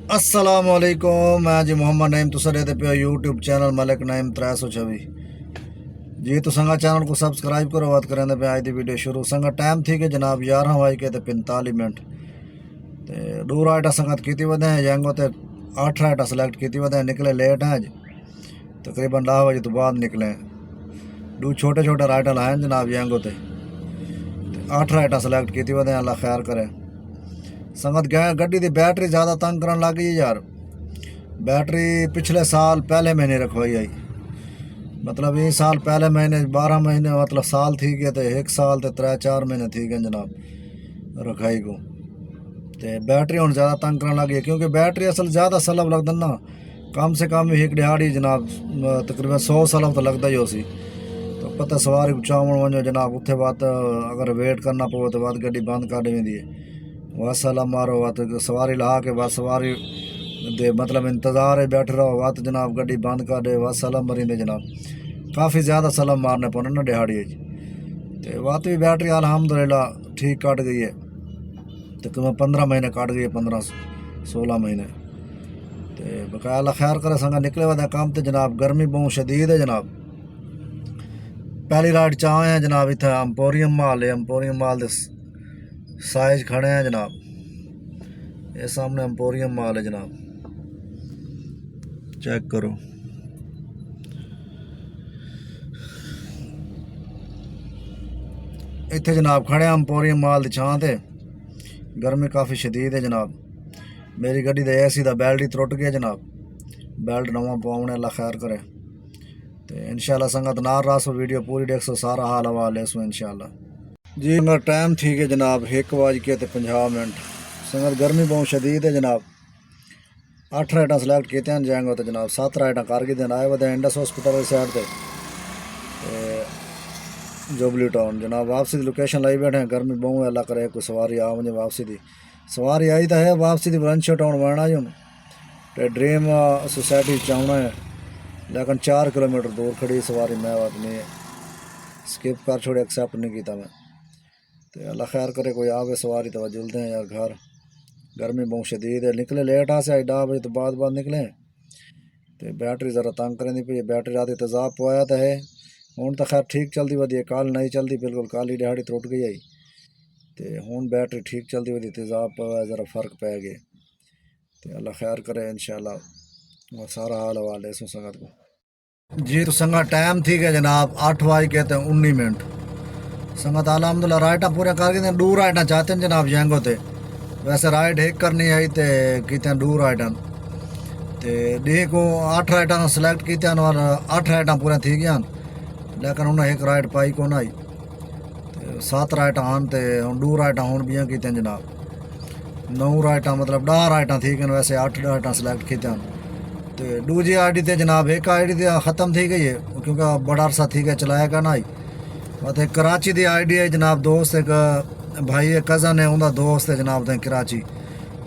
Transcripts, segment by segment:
अस्सलाम वालेकुम। मैं जी मोहम्मद नईम तुसा दे पे यूट्यूब चैनल मलिक नईम 326 जी। तो संगा चैनल को सब्सक्राइब करो। बात करें पे आज दी वीडियो शुरू। संगा टाइम थी कि जनाब 11:45 ते दूर आइटा संगत की वधे जैंगो ते 8 आइटा सिलेक्ट की वधे निकले लेट हैं अज तकरीबन 10 बजे तो बाद निकले। दो छोटे छोटे राइटा लाए जनाब जैंगो ते 8 राइटा सिलेक्ट की वधे। अल्लाह खैर करे। संगत गए गड्डी की बैटरी ज़्यादा तंग करन लग गई यार। बैटरी पिछले साल पहले महीने रखवाई आई, मतलब ये साल पहले महीने 12 महीने मतलब साल थी गए तो 1 साल तो 3-4 महीने थी गए जनाब रखाई को। तो बैटरी हूँ ज़्यादा तंग करन लग गई क्योंकि बैटरी असल ज़्यादा सलब लगता ना। कम से कम एक दिहाड़ी जनाब तकरीबन 100 सलब तो लगता ही हो सी। तो पता सवारी को चावण वनो जनाब उत्थे बात अगर वेट करना पवे तो बात गड्डी बंद कर देंदी है। बस सलाम मारो बात सवारी ला के बस सवारी दे मतलब इंतज़ार है बैठे रहो बात जनाब गड्डी बंद कर दे बस सलाम मरींदे जनाब। काफ़ी ज़्यादा सलाम मारने पौने ना दिहाड़ी। तो बात भी बैटरी अल्हम्दुलिल्लाह ठीक कट गई है। तकरीबन 15 महीने कट गई है, 15-16 महीने। तो बकाया अल्लाह खैर करे। संगा निकले वादा काम तो जनाब गर्मी बहुत शदीद है जनाब। पहली राइड चाहे हैं जनाब इतना एम्पोरियम माल है। एम्पोरियम माल दे साइज खड़े हैं जनाब। ये सामने एम्पोरियम माल है जनाब, चेक करो। इतने जनाब खड़े हैं एम्पोरियम माल की छां ते। गर्मी काफ़ी शदीद है जनाब। मेरी गड्डी का AC का बेल्ट ही त्रुट गया जनाब। बेल्ट नवा पवाने अल्लाह खैर करे। तो इंशाल्लाह संगत नार रासो वीडियो पूरी देखो सारा हाल हवाल है इसमें इंशाल्लाह जी। मेरा टाइम ठीक है जनाब 1:50 संगत गर्मी बहुत शदीद है जनाब। 8 राइटा सिलेक्ट किए हैं जाएंगे तो जनाब 7 राइटा करके दिन आए वे इंडस हॉस्पिटल वाली साइड से जुबली टाउन जनाब। वापसी की लोकेशन लाई बैठे हैं। गर्मी बहुत है अल्लाह करे कोई सवारी आ मुझे वापसी की सवारी आई तो है। वापसी की ब्रंच टाउन बनना ही हूँ तो ड्रीम सोसाइटी चाहना है लेकिन 4 किलोमीटर दूर खड़ी सवारी। मैं बात नहीं स्किप कर छोड़े एक्सेप्ट नहीं किया मैं। तो अल्लाह खैर करे कोई आवे सवारी तो जुलते हैं यार घर। गर्मी बहुत शदीद है। निकले लेट आ से 10 बजे तो बाद निकले। तो बैटरी ज़रा तंग करें पी। बैटरी रात तेज़ाब पवाया तो है हूँ तो खैर ठीक चलती वधी। कल नहीं चलती बिल्कुल, कल ही दिहाड़ी त्रुट गई आई। तो हूँ बैटरी ठीक चलती वधी तेज़ाब पवाया ज़रा फ़र्क पै गए। तो अल्लाह खैर करे इंशाल्लाह और सारा हाल हवाल है इसमें संगत को जी। तो संगत टाइम थी गया जनाब 8:19 संगत अल्हम्दुलिल्लाह राइटा पूरे करके दो राइटा चाहते हैं जनाब जैंगो ते। वैसे राइड एक करनी आई तो कितने 2 राइटा तो डी को 8 राइटा सिलेक्ट किया और 8 राइटा पूरे थी गया लेकिन उन्हें एक राइड पाई को आई। तो 7 राइटा आन तो हम 2 राइटा हूँ भी की जनाब 9 राइटा मतलब 10 राइटा थी गई। वैसे 8 राइटा सिलेक्ट किया। तो दूजी ID ते जनाब एक ID तो ख़त्म थी गई है क्योंकि बड़ा अरसा थी गया चलाएगा ना आई। मतलब एक कराची की ID है जनाब। दोस्त एक भाई एक कज़न है उनका दोस्त है जनाब तो कराची।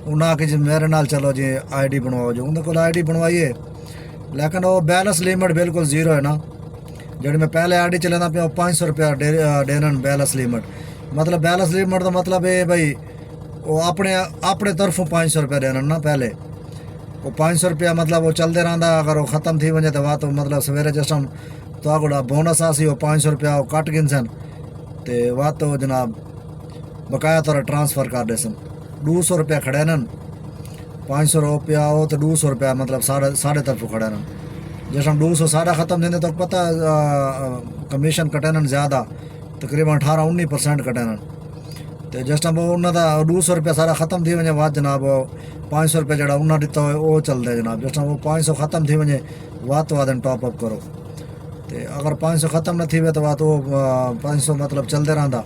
उन्हें आके जी मेरे नाल चलो जी ID बनवाओ जो उन्हें को ID बनवाई है लेकिन वो बैलेंस लिमिट बिल्कुल 0 है ना। जी मैं पहले ID चलाना पे 500 रुपया डेरन बैलेंस लिमिट। मतलब बैलेंस लिमिट का मतलब है भाई वो अपने तरफों 500 रुपया देना ना। पहले वो 500 रुपया मतलब वो चलते रहा। अगर वो ख़त्म थी वजे तो वह तो मतलब सवेरे जिस टाइम तो आगोड़ा बोनस आसी वो 500 रुपया वो कट गिन सन। तो वह तो जनाब बकाया तौर ट्रांसफ़र कर दे सन। 200 रुपया खड़े न 500 रुपया हो तो 200 रुपया मतलब साढ़े तरफों खड़े न। जिस टाइम 200 साढ़ा ख़त्म देंगे तो पता कमीशन कटे न ज़्यादा तकरीबन 18-19% कटे न। तो जिस टाइम उन्होंने 200 रुपया सारा ख़त्म थी वजे बाद जनाब 500 रुपया जरा उन्हें दिता हो वो चलता है जनाब। जिस टाइम वो 500 ख़त्म थी वजे वाद तो वाद टॉप अप करो। तो अगर 500 ख़त्म न थी वे तो वह तो 500 मतलब चलते रहा।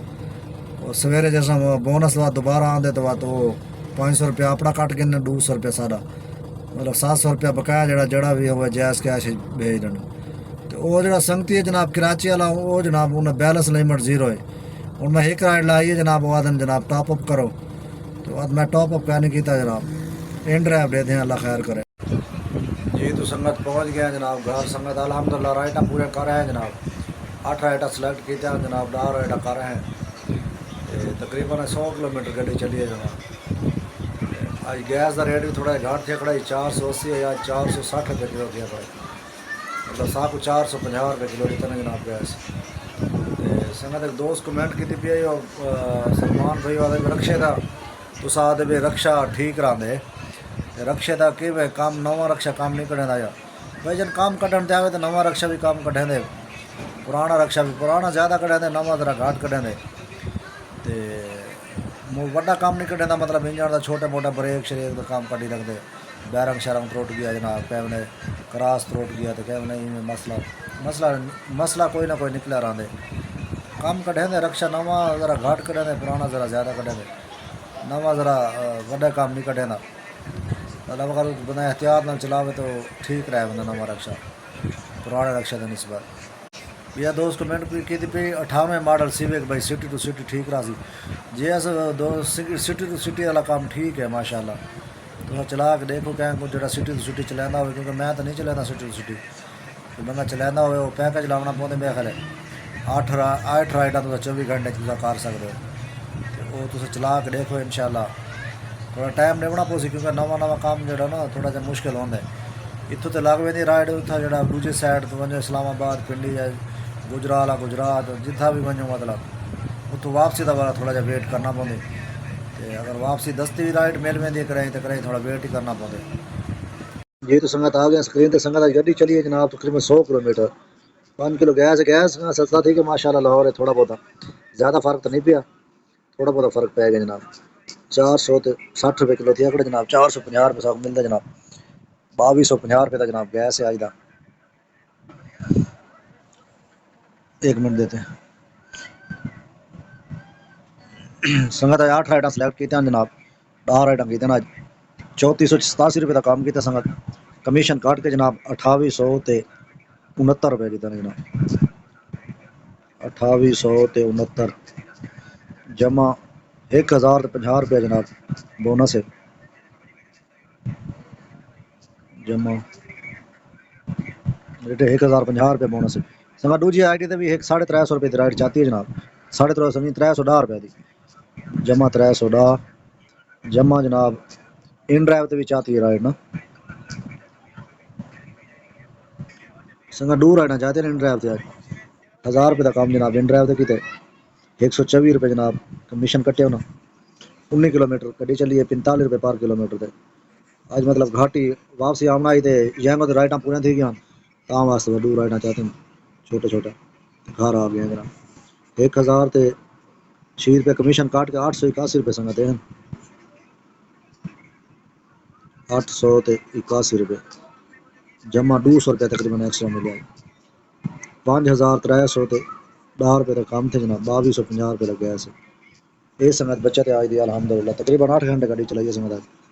और सवेरे जैसा बोनस वह दोबारा आते तो वह तो 500 रुपया अपना कट के 200 रुपया सारा मतलब 700 रुपया बकाया जड़ा भी हो जैस कैश भेज देना। तो वो जो संगती है जनाब कराची वाला वो जनाब उन्हें बैलेंस लिमिट 0 है। हूँ मैं एक राइड लाई है जनाब वादन जनाब टॉप अप करो तो बाद मैं टॉप अप नहीं किया जनाब। इन ड्राइव दे दें अल्लाह खैर करे जी। तो संगत पहुँच गया जनाब घर। संगत अल्हम्दुलिल्लाह राइटा पूरे कर रहे हैं जनाब। 8 राइटा सिलेक्ट किया जनाब 10 राइटा कर रहे हैं। तकरीबन 100 किलोमीटर गड्डी चली है जनाब। آج گیس کا ریٹ بھی تھوڑا گھٹ تھیا کھڑا 480 یا 460 روپے کلو تھیا کھڑا مطلب سا کو 450 روپے کلو دیتا نا جناب گیس سنگت ایک دوست کمنٹ کی پی سلمان بھائی آدھے رکشے کا تو آدھے بھی رکشا ٹھیک رہے رکشے کا کہ کام نواں رکشا کام نہیں کھڑے دا بھائی جن کام کھن دے تو نواں رکشا بھی کام کھیں دے پرانا رکشا بھی پرانا زیادہ کھڑیں دے نواں ذرا گھٹ کھڑیں دے وڈا کام نہیں کھڑیں مطلب انجن کا چھوٹا موٹا بریک شریک کا کام کھی رکھتے بیرنگ شیرنگ تروٹ گیا جناب کہ انہیں کراس تروٹ گیا تو کہ انہیں مسئلہ کوئی نہ کوئی نکلے رہے کام کھیں دے رکشا نواں ذرا گھٹ کھڑیں دے پرانا ذرا زیادہ کھڑیں دے نواں ذرا وڈا کام نہیں کھڑیں دا مطلب اگر بندہ احتیاط نال چلاوے تو ٹھیک رہے بندہ نواں رکشا پرانے رکشے کے نسبت یہ دوست کمنٹ کی پی 98 ماڈل سیوک بھائی سٹی ٹو سٹی ٹھیک رہا سی جی ایس سٹی ٹو سٹی والا کام ٹھیک ہے ماشاء اللہ تو چلا کے دیکھو کہ جا سٹی ٹو سٹی چلانا ہوئے کیونکہ میں تو نہیں چلانا سٹی ٹو سٹی بندہ چلانا ہوئے وہ پیکج لاؤنا پہ میرے خیال 8 رائڈاں تو 24 گھنٹے کر سکتے ہو وہ تو چلا کے دیکھو ان شاء اللہ تھوڑا ٹائم لگنا پو سی کیونکہ نواں کام جا نا تھوڑا جا مشکل ہوتا ہے اتوں تو لگ پہ رائڈ اتنا جا دوجے سائڈ تو ونجو اسلام آباد پنڈی ہے گجرال گجرات جتھا بھی ونجو مطلب اتوں واپسی کا والا تھوڑا جا ویٹ کرنا پوندے اگر واپسی دستی رائڈ مل وی کریں تو کریں تھوڑا ویٹ ہی کرنا پوندے جی تو سنگت آ گیا اسکرین تو سنگت گڈی چلی ہے جناب تقریباً 100 کلومیٹر 5 کلو گیس سستا تھی کہ ماشاء اللہ لاہور ہے تھوڑا بہت زیادہ فرق تو نہیں پیا تھوڑا بہت فرق پی گیا جناب 460 روپے کلو تھی جناب 450 روپے ساک ملتا جناب 2250 روپے کا جناب گیس ہے آج کا ایک منٹ دیتے ہیں سنگت 8 رائٹاں سلیکٹ کی جناب 10 رائٹاں کی آج 3487 روپے کا کام کیا سنگت کمیشن کاٹ کے جناب 2869 روپے کیا جناب 2869 جمع 1050 روپے جناب بونس ہے جمع 1050 روپے بونس ہے سنگت دوجی آئی ڈی تے بھی 350 روپے کی رائڈ چاہتی ہے جناب 350 روپے کی جمع 310 جمع جناب ان ڈرائیو تے بھی چاہتی ہے رائڈ نا سنگا دور رائڈاں چاہتے ہیں ان ڈرائیو تے 1000 روپے کا کام جناب ان ڈرائیو تے کیتے 124 روپے جناب کمیشن کٹے ہونا 19 کلومیٹر گڈی چلی ہے 45 روپے پر کلومیٹر تے آج مطلب گھاٹی واپسی آمنا آئی تے جنگو تے رائڈاں پوریاں تھی گیاں تاں واسطے دور رائڈاں چاہتے ہیں چھوٹے چھوٹے گھر آ گئے جناب 1000 تے 6 روپے کمیشن کاٹ کے 881 روپے سنگا دے 881 روپے جمع 200 روپے تقریباً ایکسٹرا ملے 5300 تے 10 روپے کا کام تھے جناب 2250 روپے کا گیس ہے یہ سنگت بچت ہے آج دی الحمدللہ تقریباً 8 گھنٹے گاڑی چلائی ہے سنگت